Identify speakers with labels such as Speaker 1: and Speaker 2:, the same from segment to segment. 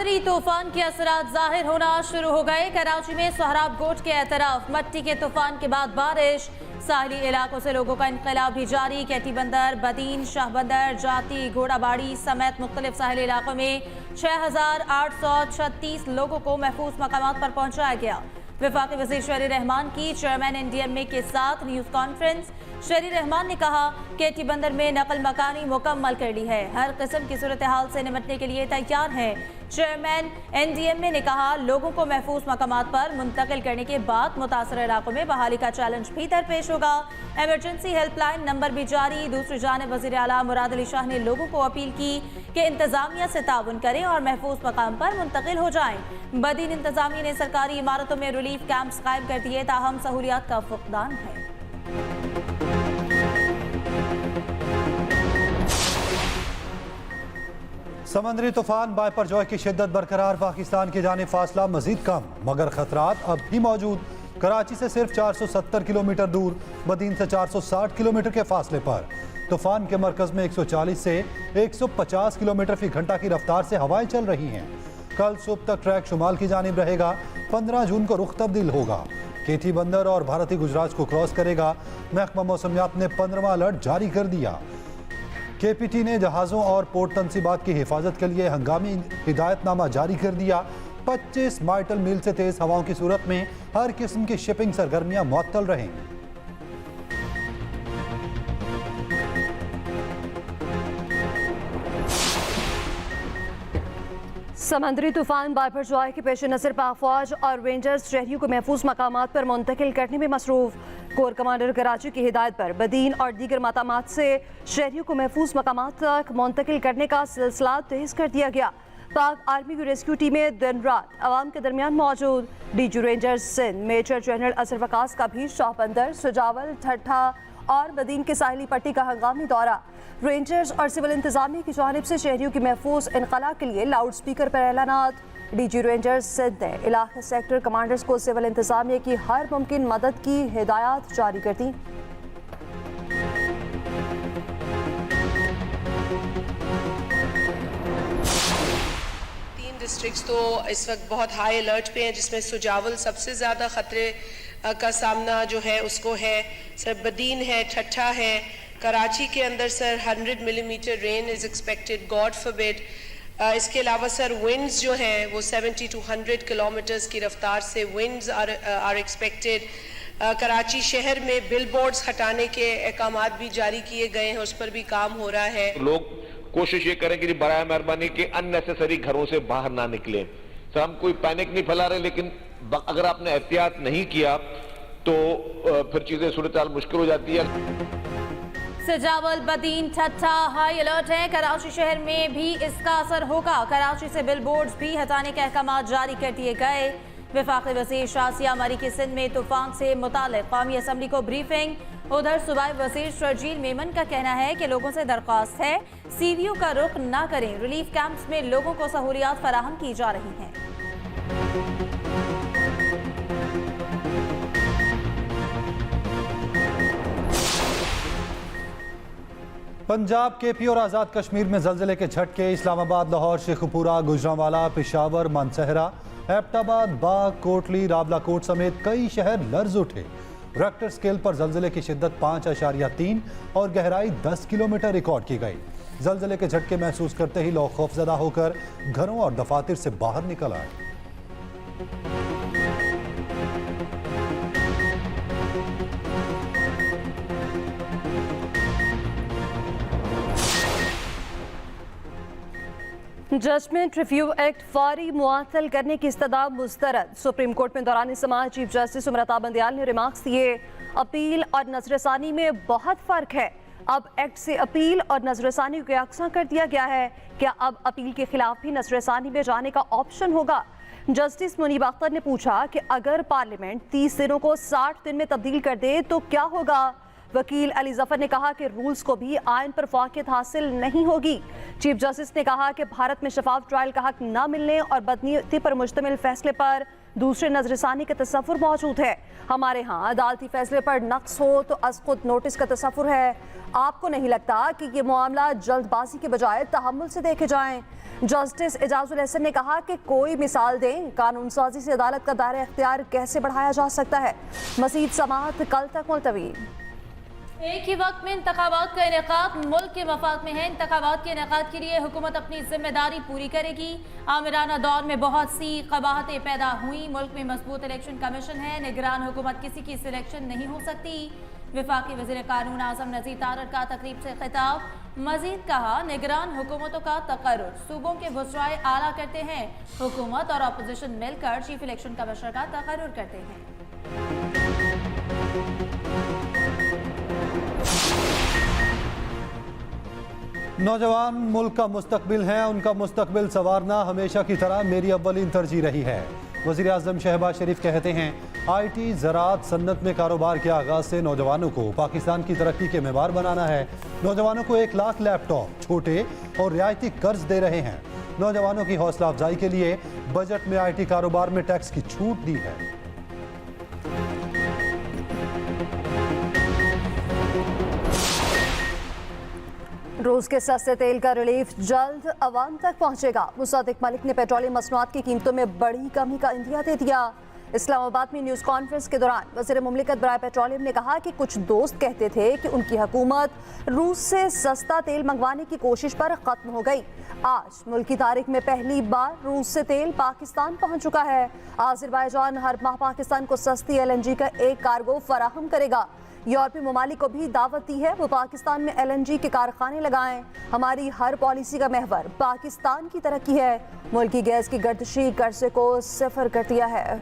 Speaker 1: समंदरी तूफान के असरात जाहिर होना शुरू हो गए। कराची में सोहराब गोट के तरफ मट्टी के तूफान के बाद बारिश, साहली इलाकों से लोगों का इंकलाब भी जारी। कैटी बंदर, बदीन, शाह बंदर, जाती, घोड़ाबाड़ी समेत मुख्तलिफ साहली इलाकों में 6836 लोगों को महफूज मकामात पर पहुंचाया गया। वफाकी वज़ीर शहरी रहमान की चेयरमैन NDMA के साथ न्यूज़ कॉन्फ्रेंस। शहरी रहमान ने कहा कैटी बंदर में नकल मकानी मुकम्मल कर ली है, हर किस्म की सूरत हाल से निपटने के लिए तैयार है। चेयरमैन NDMA ने कहा लोगों को महफूज मकामात पर मुंतकिल करने के बाद मुतासर इलाकों में बहाली का चैलेंज भी दरपेश होगा। एमरजेंसी हेल्पलाइन नंबर भी जारी। दूसरी जानिब वज़ीर आला मुराद अली शाह ने लोगों को अपील की कि इंतजामिया से ताउन करें और महफूज मकाम पर मुंतकिल हो जाएं। बदीन इंतजामिया ने सरकारी इमारतों में रिलीफ कैंप्स कायम कर दिए, ताहम सहूलियात का फुकदान है।
Speaker 2: समंदरी तूफान बायपरजॉय की शिद्दत बरकरार, पाकिस्तान की जानिब फासला मजीद कम, मगर खतरात अब भी मौजूद। कराची से सिर्फ 470 किलोमीटर दूर, बदीन से 460 किलोमीटर के फासले पर तूफान के मरकज में 140 से 150 किलोमीटर फी घंटा की रफ्तार से हवाएं चल रही हैं। कल सुबह तक ट्रैक शुमाल की जानिब रहेगा। 15 जून को रुख तब्दील होगा, केटी बंदर और भारतीय गुजरात को क्रॉस करेगा। महकमा मौसमियात ने 15वां अलर्ट जारी कर दिया। KPT ने जहाज़ों और पोर्ट तनसीबात की हिफाजत के लिए हंगामी हिदायतनामा जारी कर दिया। 25 माइटल मील से तेज हवाओं की सूरत में हर किस्म की शिपिंग सरगर्मियां मुअत्तल रहेंगी।
Speaker 3: समंदरी तूफान बायपरजॉय के पेश नज़र पाक फौज और रेंजर्स शहरियों को महफूज मकामात पर मुंतकिल करने में मसरूफ। कोर कमांडर कराची की हिदायत पर बदीन और दीगर मकामात से शहरियों को महफूज मकामात तक मुंतकिल करने का सिलसिला तेज कर दिया गया। पाक आर्मी की रेस्क्यू टीमें दिन रात आवाम के दरमियान मौजूद। DG rangers Sindh major general Azhar Waqas का भी शाह बंदर, सुजावल, ठट्ठा और बदीन के साहिली पट्टी का हंगामी दौरा। रेंजर्स और सिविल इंतजामिया की जानिब से शहरियों की महफूज इनकला के लिए लाउड स्पीकर पर ऐलानात। DG रेंजर्स सिंध ने इलाका सेक्टर कमांडर्स को सिविल इंतजामिया की हर मुमकिन मदद की हिदायत जारी कर दी।
Speaker 4: डिस्ट्रिक्ट्स तो इस वक्त बहुत हाई अलर्ट पे हैं, जिसमें सुजावल सबसे ज़्यादा ख़तरे का सामना जो है उसको है। सर बदीन है, ठट्ठा है। कराची के अंदर sir 100 millimetre rain is expected, God forbid. इसके अलावा सर विंड्स जो हैं वो 70 to 100 किलोमीटर्स की रफ्तार से विंड्स आर एक्सपेक्टेड। कराची शहर में बिल बोर्ड्स हटाने के अहकामात भी जारी किए गए हैं, उस पर भी काम हो रहा है।
Speaker 5: लोग कोशिश ये करें कि बराए मेहरबानी के अननेसेसरी घरों से बाहर ना निकले। सर हम कोई पैनिक नहीं फैला रहे, लेकिन अगर आपने एहतियात नहीं किया तो फिर चीजें सूरत हाल मुश्किल हो जाती है।
Speaker 1: सजावल, बदीन, ठट्ठा हाई अलर्ट है। कराची शहर में भी इसका असर होगा। कराची से बिल बोर्ड्स भी हटाने के अहकाम जारी कर दिए गए। वफाकी वज़ीर शासिया मरी की सिंध में तूफान से मुतालिक कौमी असम्बली को ब्रीफिंग। उधर सूबाई वज़ीर शर्जील मेमन का कहना है कि लोगों से दरख्वास्त है CVO का रुख ना करें। रिलीफ कैंप्स में लोगों को सहूलियात फराहम की जा रही हैं।
Speaker 2: पंजाब, KP और आज़ाद कश्मीर में ज़लज़ले के झटके। इस्लामाबाद, लाहौर, शेखुपुरा, गुजरांवाला, पेशावर, मानसहरा, एबटाबाद, बाग, कोटली, रावलाकोट समेत कई शहर लर्ज उठे। रेक्टर स्केल पर ज़लज़ले की शिद्दत 5.3 और गहराई 10 किलोमीटर रिकॉर्ड की गई। ज़लज़ले के झटके महसूस करते ही लोग खौफजदा होकर घरों और दफातर से बाहर निकल आए।
Speaker 3: जजमेंट रिव्यू एक्ट फौरी मुअत्तल करने की इस्तदा मुस्तरद। सुप्रीम कोर्ट में दौरान समाअत चीफ जस्टिस उमरता बंदयाल ने रिमार्क्स दिए। अपील और नजरसानी में बहुत फ़र्क है। अब एक्ट से अपील और नजरसानी को यकसा कर दिया गया है। क्या अब अपील के खिलाफ भी नजरसानी में जाने का ऑप्शन होगा? जस्टिस मुनीब अख्तर ने पूछा कि अगर पार्लियामेंट 30 दिनों को 60 दिन में तब्दील कर दे तो क्या होगा? वकील अली जफर ने कहा कि रूल्स को भी आयन पर फाकियत हासिल नहीं होगी। चीफ जस्टिस ने कहा कि भारत में शफाफ ट्रायल का हक न मिलने और बदनीयती पर मुश्तमिल फैसले पर दूसरे नजरसानी का तसव्वुर मौजूद है। हमारे यहाँ अदालती फैसले पर नक्स हो तो अज़-खुद नोटिस का तसव्वुर है। आपको नहीं लगता कि ये मामला जल्दबाजी के बजाय तहम्मुल से देखे जाएं? जस्टिस एजाजुल हसन ने कहा कि कोई मिसाल दें, कानून साजी से अदालत का दायरा इख्तियार कैसे बढ़ाया जा सकता है। मज़ीद समाअत कल तक मुलतवी।
Speaker 1: एक ही वक्त में इंतखाबात का इनेकाद मुल्क के मफाद में है। इंतखाबात के इनेकाद के लिए हुकूमत अपनी जिम्मेदारी पूरी करेगी। आमिराना दौर में बहुत सी कबाहतें पैदा हुई। मुल्क में मजबूत इलेक्शन कमीशन है। निगरान हुकूमत किसी की सिलेक्शन नहीं हो सकती। वफाकी वज़ीर कानून आज़म नज़ीर तारड़ का तकरीब से खिताब। मजीद कहा, निगरान हुकूमतों का तकर्रुर सूबों के वज़राए आला करते हैं। हुकूमत और अपोजिशन मिलकर चीफ इलेक्शन कमिश्नर का तकर्रुर करते हैं।
Speaker 2: नौजवान मुल्क का मुस्तकबिल हैं, उनका मुस्तकबिल संवारना हमेशा की तरह मेरी अव्वलीन तरजीह रही है। वज़ीर आज़म शहबाज शरीफ कहते हैं, IT, ज़राअत, सन्नत में कारोबार के आगाज़ से नौजवानों को पाकिस्तान की तरक्की के मेवार बनाना है। नौजवानों को 1 लाख लैपटॉप छोटे और रियायती कर्ज दे रहे हैं। नौजवानों की हौसला अफजाई के लिए बजट में IT कारोबार में टैक्स की छूट दी है।
Speaker 3: रूस के सस्ते तेल का रिलीफ जल्द अवाम तक पहुंचेगा। मुसद्दिक मलिक ने पेट्रोलियम मसनूआत की कीमतों में बड़ी कमी का इंदिया दे दिया। इस्लामाबाद में न्यूज़ कॉन्फ्रेंस के दौरान वज़ीर मुमलिकत बराए पेट्रोलियम ने कहा कि कुछ दोस्त कहते थे कि उनकी हुकूमत रूस से सस्ता तेल मंगवाने की कोशिश पर ख़त्म हो गई। आज मुल्क की तारीख में पहली बार रूस से तेल पाकिस्तान पहुंच चुका है। आज़रबाईजान हर माह पाकिस्तान को सस्ती LNG का एक कार्गो फराहम करेगा। यूरोपीय ममालिक को भी दावत दी है वो पाकिस्तान में LNG के कारखाने लगाएं। हमारी हर पॉलिसी का महवर पाकिस्तान की तरक्की है। मुल्क की गैस की गर्दिशी कर्जे को सिफर कर दिया है।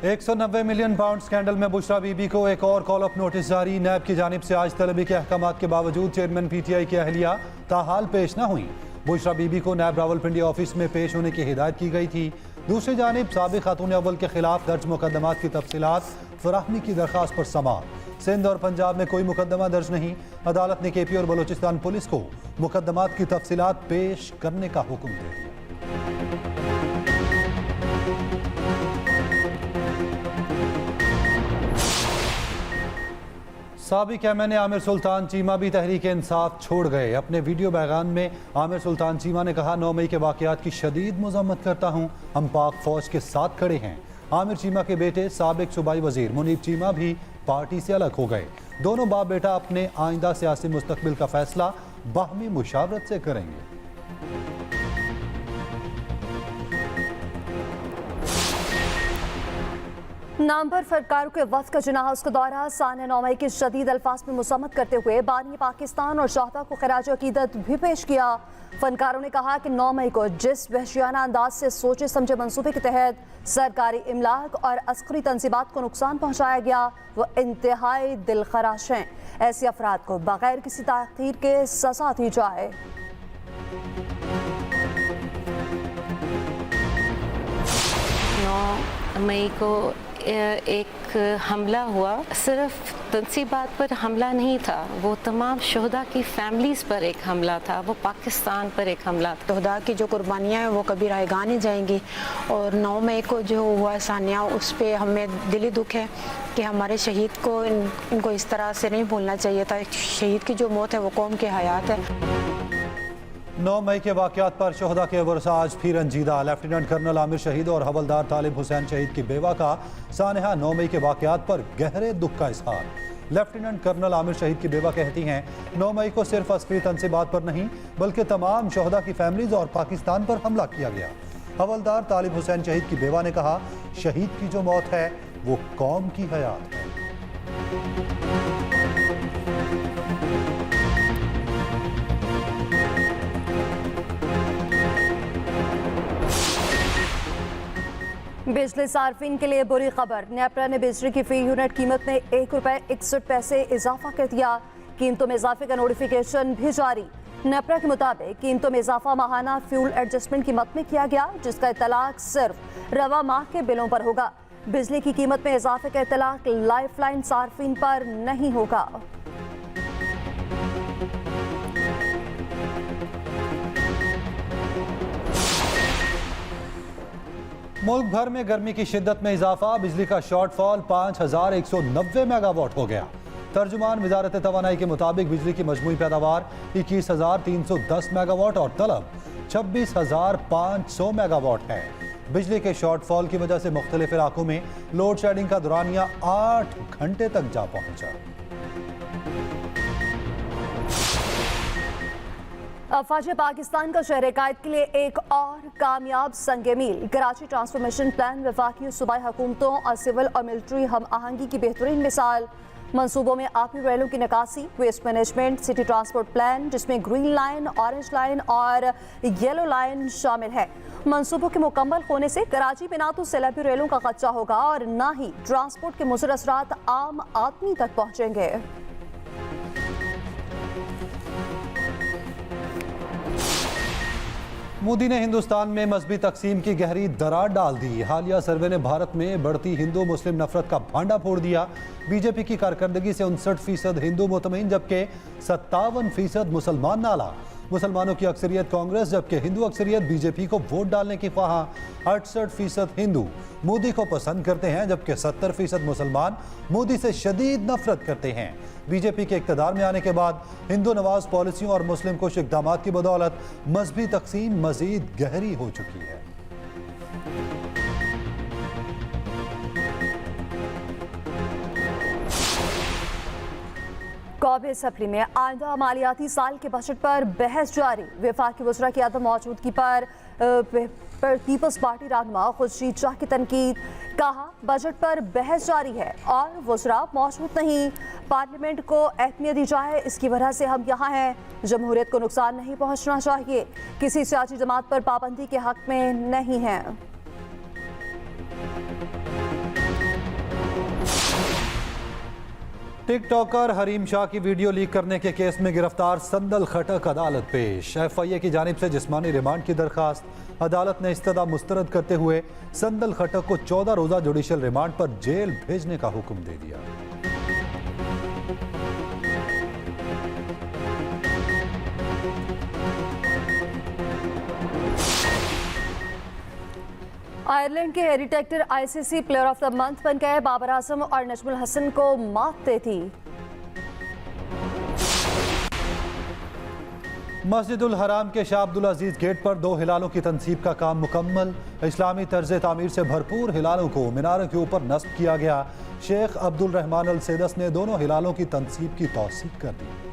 Speaker 2: £190 मिलियन स्कैंडल में बुशरा बीबी को एक और कॉल ऑफ नोटिस जारी। नैब की जानिब से आज तलबी के अहकामात के बावजूद चेयरमैन PTI की अहलिया ताहाल पेश न हुई। बुशरा बीबी को नैब रावलपिंडी ऑफिस में पेश होने की हिदायत की गई थी। दूसरी जानिब साबिक खातून अव्वल के खिलाफ दर्ज मुकदमात की तफसीलात फराहमी की दरख्वास्त पर समाअत। सिंध और पंजाब में कोई मुकदमा दर्ज नहीं। अदालत ने KP और बलोचिस्तान पुलिस को मुकदमात की तफसीलात पेश करने का हुक्म दे दिया। साबिक MNA आमिर सुल्तान चीमा भी तहरीक इंसाफ छोड़ गए। अपने वीडियो बैगान में आमिर सुल्तान चीमा ने कहा, 9 मई के वाक़यात की शदीद मज़म्मत करता हूँ। हम पाक फौज के साथ खड़े हैं। आमिर चीमा के बेटे साबिक सूबाई वजीर मुनीब चीमा भी पार्टी से अलग हो गए। दोनों बाप बेटा अपने आइंदा सियासी मुस्तकबिल का फैसला बाहमी मुशावरत से करेंगे।
Speaker 3: नामवर फनकारों के वक्त का जिना हाउस का दौरा साने 9 मई के शदीद अल्फाज में मुसम्मत करते हुए बानी पाकिस्तान और शहदा को खराज अकीदत भी पेश किया। फनकारों ने कहा कि 9 मई को जिस वहशियाना अंदाज से सोचे समझे मंसूबे के तहत सरकारी इमलाक और अस्करी तंजीबात को नुकसान पहुँचाया गया वो इंतहाई दिलखराश हैं। ऐसे अफराद को बगैर किसी ताख़ीर के सजा दी जाए।
Speaker 6: 9 मई को एक हमला हुआ, सिर्फ तंसीबात पर हमला नहीं था, वो तमाम शहदा की फैमिलीज़ पर एक हमला था, वो पाकिस्तान पर एक हमला था।
Speaker 7: शहदा की जो कुर्बानियाँ हैं वो कभी रायगा नहीं जाएंगी। और 9 मई को जो हुआ सानिया, उस पर हमें दिली दुख है कि हमारे शहीद को इनको इस तरह से नहीं भूलना चाहिए था। शहीद की जो मौत है वो कौम की हयात है।
Speaker 2: 9 मई के वाक़यात पर शहदा के वर्सा आज फिर रंजीदा। लेफ्टिनेंट कर्नल आमिर शहीद और हवलदार तालिब हुसैन शहीद की बेवा का सानहा 9 मई के वाक़यात पर गहरे दुख का इजहार। लेफ्टिनेंट कर्नल आमिर शहीद की बेवा कहती हैं, 9 मई को सिर्फ अस्करी तंसीबात पर नहीं बल्कि तमाम शहदा की फैमिलीज और पाकिस्तान पर हमला किया गया। हवलदार तालिब हुसैन शहीद की बेवा ने कहा, शहीद की जो मौत है वो कौम की हयात है।
Speaker 3: बिजली सार्फिन के लिए बुरी खबर। नेपरा ने बिजली की फी यूनिट कीमत में ₹1.61 इजाफा कर दिया। कीमतों में इजाफे का नोटिफिकेशन भी जारी। नेपरा के मुताबिक कीमतों में इजाफा माहाना फ्यूल एडजस्टमेंट कीमत में किया गया, जिसका इतलाक सिर्फ रवा माह के बिलों पर होगा। बिजली की कीमत में इजाफे का इतलाक लाइफलाइन सार्फिन पर नहीं होगा।
Speaker 2: मुल्क भर में गर्मी की शिद्दत में इजाफा, बिजली का शॉर्टफॉल 5190 मेगावाट हो गया। तर्जुमान वजारत तवानाई के मुताबिक बिजली की मजमूई पैदावार 21,310 मेगावाट और तलब 26,500 मेगावाट है। बिजली के शॉर्टफॉल की वजह से मुख्तलिफ इलाकों में लोड शेडिंग का दौरानिया 8 घंटे तक जा पहुंचा।
Speaker 3: अफवाज पाकिस्तान का शहर कायद के लिए एक और कामयाब संगे मील। कराची ट्रांसफॉर्मेशन प्लान वफाकी सूबाई हुकूमतों और सिविल और मिलिट्री हम आहंगी की बेहतरीन मिसाल। मंसूबों में आबी रेलों की निकासी, waste management, city transport plan जिसमें ग्रीन लाइन, ऑरेंज लाइन और येलो लाइन शामिल है। मंसूबों के मुकम्मल होने से कराची में ना तो सैलाबी रेलों का खदशा होगा और ना ही ट्रांसपोर्ट के मुज़र असरात आम आदमी तक पहुँचेंगे।
Speaker 2: मोदी ने हिंदुस्तान में मजहबी तकसीम की गहरी दरार डाल दी। हालिया सर्वे ने भारत में बढ़ती हिंदू मुस्लिम नफरत का भांडा फोड़ दिया। बीजेपी की कारकर्दगी से 59% हिंदू मुतमईन जबकि 57% मुसलमान नाला। मुसलमानों की अक्सरियत कांग्रेस जबकि हिंदू अक्सरियत बीजेपी को वोट डालने की ख्वाह। 68% हिंदू मोदी को पसंद करते हैं जबकि 70% मुसलमान मोदी से शदीद नफरत करते हैं। बीजेपी के इक़्तिदार में आने के बाद हिंदू नवाज पॉलिसियों और मुस्लिम कुश इक़दाम की बदौलत मजहबी तकसीम मजीद गहरी हो चुकी है।
Speaker 3: कौमी असम्बली में आइंदा मालियाती साल के बजट पर बहस जारी। वफाकी वज़रा की अदम मौजूदगी पर पीपल्स पार्टी रहनुमा खुर्शीद शाह की तनकीद। कहा बजट पर बहस जारी है और वज़रा मौजूद नहीं। पार्लियामेंट को अहमियत दी जाए, इसकी वजह से हम यहाँ हैं। जमहूरियत को नुकसान नहीं पहुँचना चाहिए, किसी सियासी जमात पर पाबंदी के हक में नहीं है।
Speaker 2: टिकटॉकर हरीम शाह की वीडियो लीक करने के केस में गिरफ्तार संदल खटक अदालत पेश। FIA की जानिब से जिस्मानी रिमांड की दरखास्त अदालत ने इस्तदा मुस्तरद करते हुए संदल खटक को 14 रोज़ा जुडिशल रिमांड पर जेल भेजने का हुक्म दे दिया।
Speaker 3: आयरलैंड के Harry Tector ICC player of the month बन गए। बाबर आजम और नजमुल हसन को मात दे दी।
Speaker 2: मस्जिदुल हराम के शाह अब्दुल अजीज गेट पर 2 हिलालों की तनसीब का काम मुकम्मल। इस्लामी तर्ज तामीर से भरपूर हिलालों को मीनारों के ऊपर नस्ब किया गया। शेख अब्दुल रहमान अल सेदस ने दोनों हिलालों की तनसीब की तौसीक कर दी।